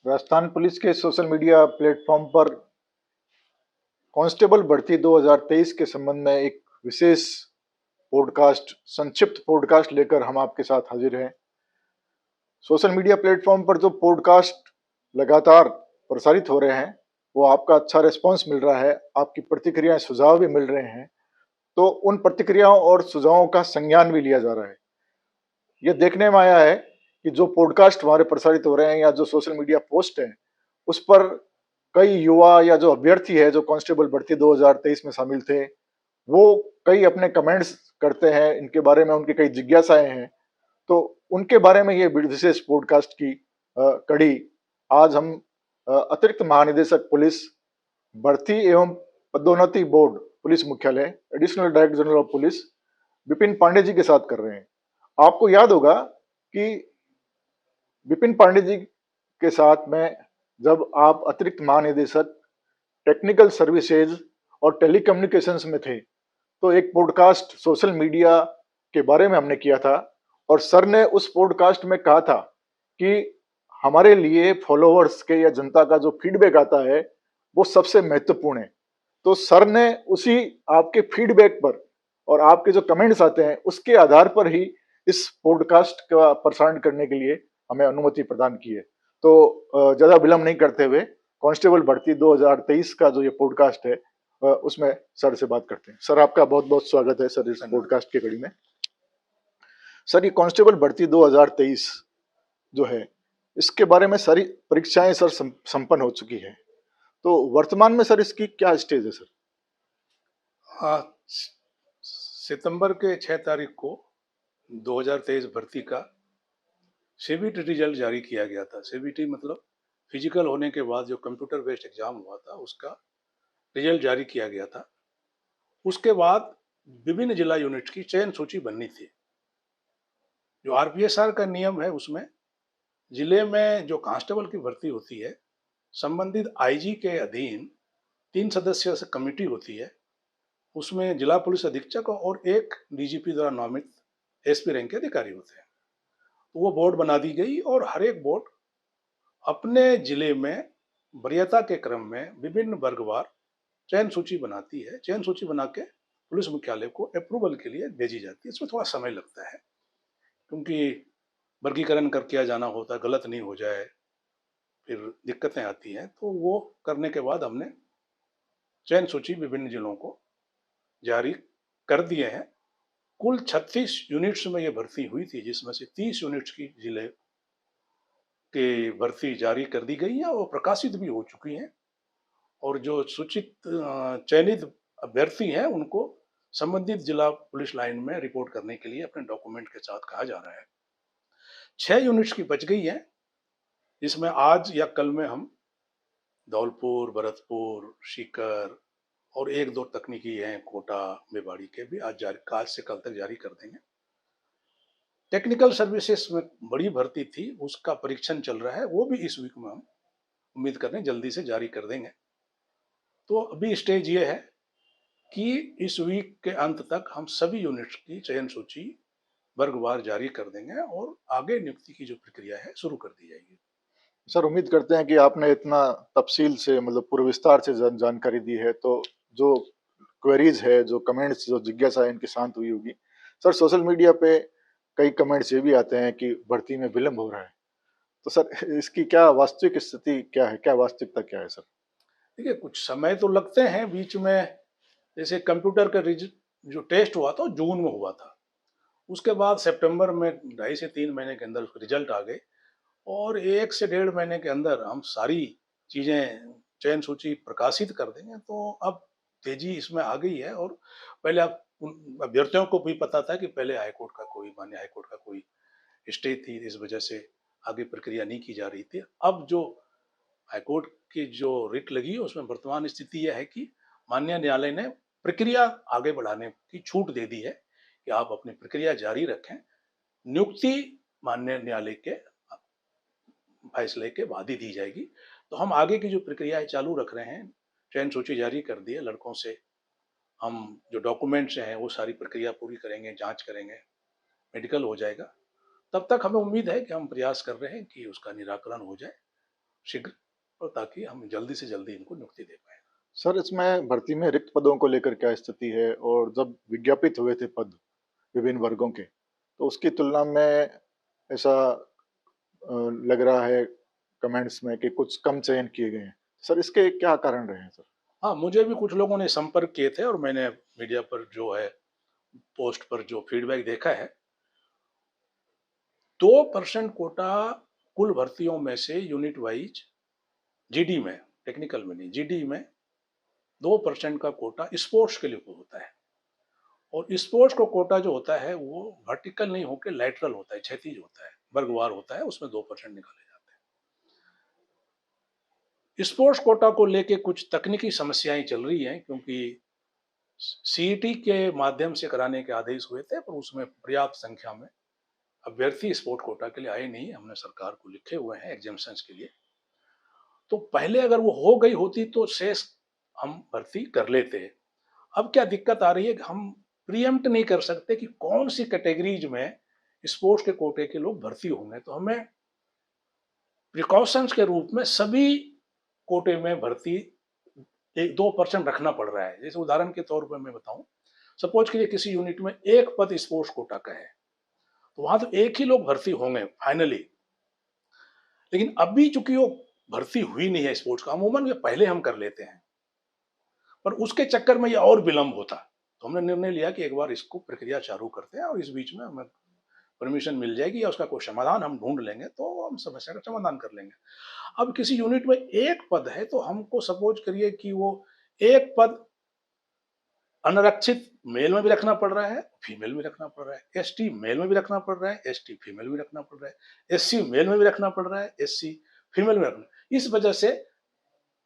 Rajasthan police के social media platform पर constable भर्ती 2023 के संबंध में एक विशेष पॉडकास्ट, संक्षिप्त पॉडकास्ट लेकर हम आपके साथ हाजिर हैं। सोशल मीडिया प्लेटफॉर्म पर जो पॉडकास्ट लगातार प्रसारित हो रहे हैं, वो आपका अच्छा रिस्पॉन्स मिल रहा है, आपकी प्रतिक्रियाएं, सुझाव भी मिल रहे हैं। तो उन प्रतिक्रियाओं और सुझावों का संज्ञान भी लिया जा रहा है। ये देखने में आया है कि जो पॉडकास्ट हमारे प्रसारित हो रहे हैं या जो सोशल मीडिया पोस्ट हैं, उस पर कई युवा या जो अभ्यर्थी है जो कांस्टेबल भर्ती 2023 में शामिल थे, वो कई अपने कमेंट्स करते हैं, इनके बारे में उनकी कई जिज्ञासाएं हैं। तो उनके बारे में ये विशेष पॉडकास्ट की कड़ी आज हम अतिरिक्त महानिदेशक पुलिस भर्ती एवं पदोन्नति बोर्ड पुलिस मुख्यालय, additional director general of police Vipin Pandey ji के साथ कर रहे हैं। आपको याद होगा कि विपिन पांडे जी के साथ में जब आप अतिरिक्त महानिदेशक टेक्निकल सर्विसेज और टेलीकम्युनिकेशंस में थे, तो एक पॉडकास्ट सोशल मीडिया के बारे में हमने किया था और सर ने उस पॉडकास्ट में कहा था कि हमारे लिए फॉलोअर्स के या जनता का जो फीडबैक आता है वो सबसे महत्वपूर्ण है। तो सर ने उसी आपके फीडबैक पर और आपके जो कमेंट्स आते हैं उसके आधार पर ही इस पॉडकास्ट का प्रसारण करने के लिए हमें अनुमति प्रदान की है। तो ज्यादा विलंब नहीं करते हुए कांस्टेबल भर्ती 2023 का जो ये पॉडकास्ट है उसमें सर से बात करते हैं। सर, आपका बहुत बहुत स्वागत है सर इस पॉडकास्ट की कड़ी में। सर, ये कांस्टेबल भर्ती 2023 जो है, इसके बारे में सारी परीक्षाएं सर संपन्न हो चुकी है। तो वर्तमान में सर इसकी क्या स्टेज है सर? हाँ, सितंबर के 6 तारीख को 2023 भर्ती का सीबीटी रिजल्ट जारी किया गया था। सीबीटी मतलब फिजिकल होने के बाद जो कंप्यूटर बेस्ड एग्जाम हुआ था, उसका रिजल्ट जारी किया गया था। उसके बाद विभिन्न जिला यूनिट की चयन सूची बननी थी। जो आरपीएसआर का नियम है, उसमें जिले में जो कांस्टेबल की भर्ती होती है, संबंधित आईजी के अधीन 3 सदस्यों से कमेटी होती है। उसमें जिला पुलिस अधीक्षक और एक डीजीपी द्वारा नामित एसपी रैंक के अधिकारी होते हैं। तो वो बोर्ड बना दी गई और हर एक बोर्ड अपने जिले में वरीयता के क्रम में विभिन्न वर्गवार चयन सूची बनाती है। चयन सूची बना के पुलिस मुख्यालय को अप्रूवल के लिए भेजी जाती है। इसमें थोड़ा समय लगता है, क्योंकि वर्गीकरण कर किया जाना होता है, गलत नहीं हो जाए, फिर दिक्कतें आती हैं। तो वो करने के बाद हमने चयन सूची विभिन्न जिलों को जारी कर दिए हैं। कुल 36 यूनिट्स में ये भर्ती हुई थी, जिसमें से 30 यूनिट्स की जिले के भर्ती जारी कर दी गई है और प्रकाशित भी हो चुकी हैं। और जो सूचित चयनित अभ्यर्थी हैं, उनको संबंधित जिला पुलिस लाइन में रिपोर्ट करने के लिए अपने डॉक्यूमेंट के साथ कहा जा रहा है। 6 यूनिट्स की बच गई है, जिसमें आज या कल में हम धौलपुर, भरतपुर, सीकर और 1-2 तकनीकी हैं कोटा, मेवाड़ी के भी आज से कल तक जारी कर देंगे। टेक्निकल सर्विसेज में बड़ी भर्ती थी, उसका परीक्षण चल रहा है, वो भी इस वीक में हम उम्मीद कर रहे हैं जल्दी से जारी कर देंगे। तो अभी स्टेज ये है कि इस वीक के अंत तक हम सभी यूनिट्स की चयन सूची वर्गवार जारी कर देंगे और आगे नियुक्ति की जो प्रक्रिया है शुरू कर दी जाएगी। सर, उम्मीद करते हैं कि आपने इतना तफसील से, मतलब पूरे विस्तार से जानकारी दी है, तो जो क्वेरीज है, जो कमेंट्स, जो जिज्ञासा है, इनकी शांत हुई होगी। सर, सोशल मीडिया पे कई कमेंट्स ये भी आते हैं कि भर्ती में विलंब हो रहा है। तो सर, इसकी क्या वास्तविक स्थिति क्या है, क्या वास्तविकता क्या है सर? देखिए, कुछ समय तो लगते हैं बीच में। जैसे कंप्यूटर का जो टेस्ट हुआ था, जून में हुआ था। उसके बाद सितंबर में 2.5 से 3 महीने के अंदर उसके रिजल्ट आ गए और 1 से 1.5 महीने के अंदर हम सारी चीजें, चयन सूची प्रकाशित कर देंगे। तो अब तेजी इसमें आ गई है। और पहले आप उन अभ्यर्थियों को भी पता था कि पहले हाईकोर्ट का कोई, माननीय हाईकोर्ट का कोई स्टे थी, इस वजह से आगे प्रक्रिया नहीं की जा रही थी। अब जो हाईकोर्ट की जो रिट लगी, उसमें वर्तमान स्थिति यह है कि माननीय न्यायालय ने प्रक्रिया आगे बढ़ाने की छूट दे दी है कि आप अपनी प्रक्रिया जारी रखें। नियुक्ति माननीय न्यायालय के फैसले के बाद ही दी जाएगी। तो हम आगे की जो प्रक्रिया चालू रख रहे हैं, चयन सूची जारी कर दी है, लड़कों से हम जो डॉक्यूमेंट्स हैं वो सारी प्रक्रिया पूरी करेंगे, जांच करेंगे, मेडिकल हो जाएगा। तब तक हमें उम्मीद है कि हम प्रयास कर रहे हैं कि उसका निराकरण हो जाए शीघ्र, और ताकि हम जल्दी से जल्दी इनको नियुक्ति दे पाए। सर, इसमें भर्ती में रिक्त पदों को लेकर क्या स्थिति है, और जब विज्ञापित हुए थे पद विभिन्न वर्गों के, तो उसकी तुलना में ऐसा लग रहा है कमेंट्स में कि कुछ कम चयन किए गए हैं। सर, इसके क्या कारण रहे हैं सर? हाँ, मुझे भी कुछ लोगों ने संपर्क किए थे और मैंने मीडिया पर जो है पोस्ट पर जो फीडबैक देखा है, 2% कोटा कुल भर्तियों में से यूनिट वाइज जीडी में, टेक्निकल में नहीं, जीडी में 2% का कोटा स्पोर्ट्स के लिए होता है। और स्पोर्ट्स को कोटा जो होता है वो वर्टिकल नहीं होकर लैटरल होता है, क्षैतिज होता है, वर्गवार होता है, उसमें 2% निकाले जाते हैं। स्पोर्ट्स कोटा को लेके कुछ तकनीकी समस्याएं चल रही हैं, क्योंकि सीईटी के माध्यम से कराने के आदेश हुए थे, पर उसमें पर्याप्त संख्या में अभ्यर्थी स्पोर्ट कोटा के लिए आए नहीं। हमने सरकार को लिखे हुए हैं एग्जामिशंस के लिए। तो पहले अगर वो हो गई होती तो शेष हम भर्ती कर लेते। अब क्या दिक्कत आ रही है कि हम प्रीएम्प्ट नहीं कर सकते कि कौन सी कैटेगरीज में स्पोर्ट्स के कोटे के लोग भर्ती होंगे। तो हमें प्रिकॉशंस के रूप में सभी कोटे में भर्ती 1-2% रखना पड़ रहा है। जैसे उदाहरण के तौर पर मैं बताऊं, सपोज कीजिए किसी यूनिट में एक पद स्पोर्ट्स कोटा का है, तो वहां तो एक ही लोग भर्ती होंगे फाइनली। लेकिन अभी चूंकि वो भर्ती हुई नहीं है स्पोर्ट्स का, अमूमन ये पहले हम कर लेते हैं, पर उसके चक्कर में ये और विलंब होता। तो हमने निर्णय लिया कि एक बार इसको प्रक्रिया चालू करते हैं और इस बीच में हमें परमिशन मिल जाएगी या उसका कोई समाधान हम ढूंढ लेंगे तो हम समस्या का समाधान कर लेंगे। अब किसी यूनिट में एक पद है तो हमको सपोज करिए कि वो एक पद अनारक्षित मेल में भी रखना पड़ रहा है, फीमेल में रखना पड़ रहा है, एसटी मेल में भी रखना पड़ रहा है, एसटी फीमेल में रखना पड़ रहा है, एससी मेल में भी रखना पड़ रहा है, एससी फीमेल में रखना। इस वजह से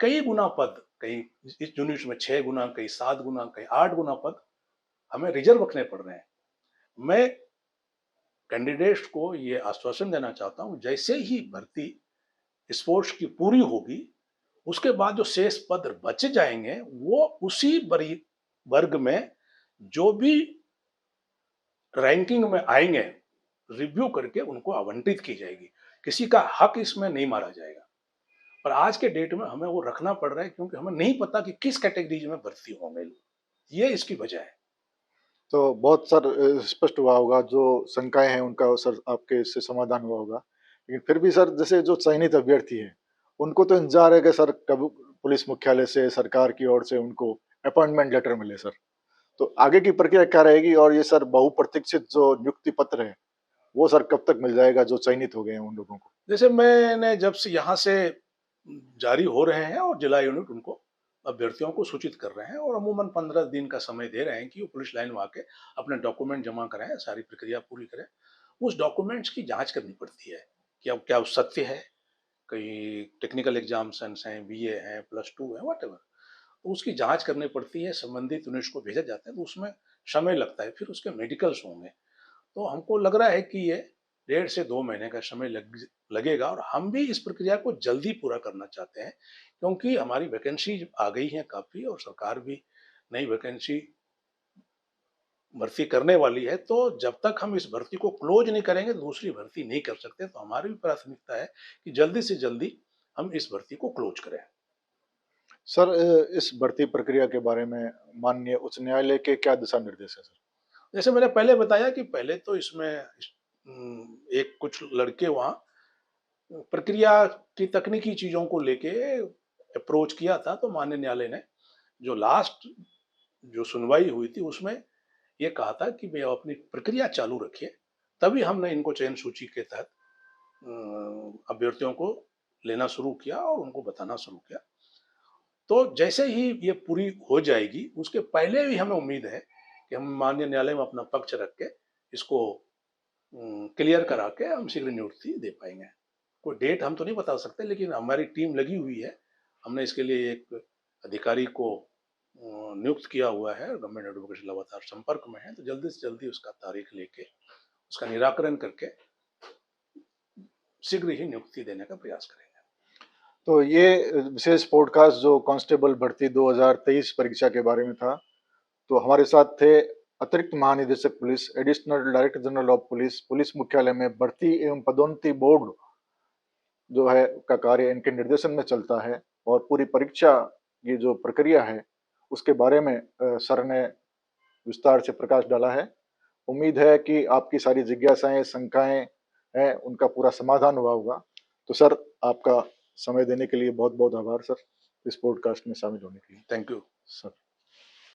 कई गुना पद, कहीं इस यूनिट में 6 गुना, कहीं 7 गुना, कहीं 8 गुना पद हमें रिजर्व रखने पड़ रहे हैं। मैं कैंडिडेट्स को ये आश्वासन देना चाहता हूं, जैसे ही भर्ती स्पोर्ट्स की पूरी होगी, उसके बाद जो शेष पद बच जाएंगे वो उसी वर्ग में जो भी रैंकिंग में आएंगे, रिव्यू करके उनको आवंटित की जाएगी। किसी का हक इसमें नहीं मारा जाएगा। पर आज के डेट में हमें वो रखना पड़ रहा है, क्योंकि हमें नहीं पता कि किस कैटेगरी में भर्ती होंगे। ये इसकी वजह है। तो बहुत सर स्पष्ट हुआ होगा, जो शंकाएं हैं उनका सर आपके इससे समाधान हुआ होगा। लेकिन फिर भी सर, जैसे जो चयनित अभ्यर्थी हैं, उनको तो इंतजार है कि सर कब पुलिस मुख्यालय से, सरकार की ओर से उनको अपॉइंटमेंट लेटर मिले सर। तो आगे की प्रक्रिया क्या रहेगी, और ये सर बहुप्रतीक्षित जो नियुक्ति पत्र है, वो सर कब तक मिल जाएगा जो चयनित हो गए हैं उन लोगों को? जैसे मैंने जब से यहाँ से जारी हो रहे हैं और जिला यूनिट उनको अभ्यर्थियों को सूचित कर रहे हैं और अमूमन 15 दिन का समय दे रहे हैं कि वो पुलिस लाइन में आके अपने डॉक्यूमेंट जमा कराएं, सारी प्रक्रिया पूरी करें। उस डॉक्यूमेंट्स की जांच करनी पड़ती है कि अब क्या वो सत्य है, कहीं टेक्निकल एग्जाम्स हैं, बीए हैं, +2 है, व्हाटएवर, तो उसकी जांच करनी पड़ती है, संबंधित यूनिट्स को भेजा जाता है, तो उसमें समय लगता है। फिर उसके मेडिकल्स होंगे। तो हमको लग रहा है कि ये 1.5 से 2 महीने का समय लगेगा और हम भी इस प्रक्रिया को जल्दी पूरा करना चाहते हैं, क्योंकि हमारी वैकेंसी आ गई है काफ़ी और सरकार भी नई वैकेंसी भर्ती करने वाली है। तो जब तक हम इस भर्ती को क्लोज नहीं करेंगे दूसरी भर्ती नहीं कर सकते। तो हमारी भी प्राथमिकता है कि जल्दी से जल्दी हम इस भर्ती को क्लोज करें। सर, इस भर्ती प्रक्रिया के बारे में माननीय उच्च न्यायालय के क्या दिशा निर्देश है सर? जैसे मैंने पहले बताया कि पहले तो इसमें एक कुछ लड़के वहाँ प्रक्रिया की तकनीकी चीज़ों को लेके अप्रोच किया था, तो माननीय न्यायालय ने जो लास्ट जो सुनवाई हुई थी उसमें ये कहा था कि भई आप अपनी प्रक्रिया चालू रखिए। तभी हमने इनको चयन सूची के तहत अभ्यर्थियों को लेना शुरू किया और उनको बताना शुरू किया। तो जैसे ही ये पूरी हो जाएगी, उसके पहले भी हमें उम्मीद है कि हम माननीय न्यायालय में अपना पक्ष रख के इसको क्लियर करा के हम शीघ्र नियुक्ति दे पाएंगे। कोई डेट हम तो नहीं बता सकते, लेकिन हमारी टीम लगी हुई है। हमने इसके लिए एक अधिकारी को नियुक्त किया हुआ है। गवर्नमेंट एडवोकेट लगातार संपर्क में है, तो जल्दी से जल्दी उसका तारीख लेके उसका निराकरण करके शीघ्र ही नियुक्ति देने का प्रयास करेंगे। तो ये विशेष पॉडकास्ट जो कांस्टेबल भर्ती 2023 परीक्षा के बारे में था, तो हमारे साथ थे अतिरिक्त महानिदेशक police, additional director general of police, police मुख्यालय में भर्ती एवं पदोन्नति बोर्ड जो है का कार्य इनके निर्देशन में चलता है और पूरी परीक्षा की जो प्रक्रिया है उसके बारे में सर ने विस्तार से प्रकाश डाला है। उम्मीद है कि आपकी सारी जिज्ञासाएं, शंकाएं हैं, उनका पूरा समाधान हुआ होगा। तो सर, आपका समय देने के लिए बहुत बहुत आभार सर, इस पॉडकास्ट में शामिल होने के लिए। Thank you. सर।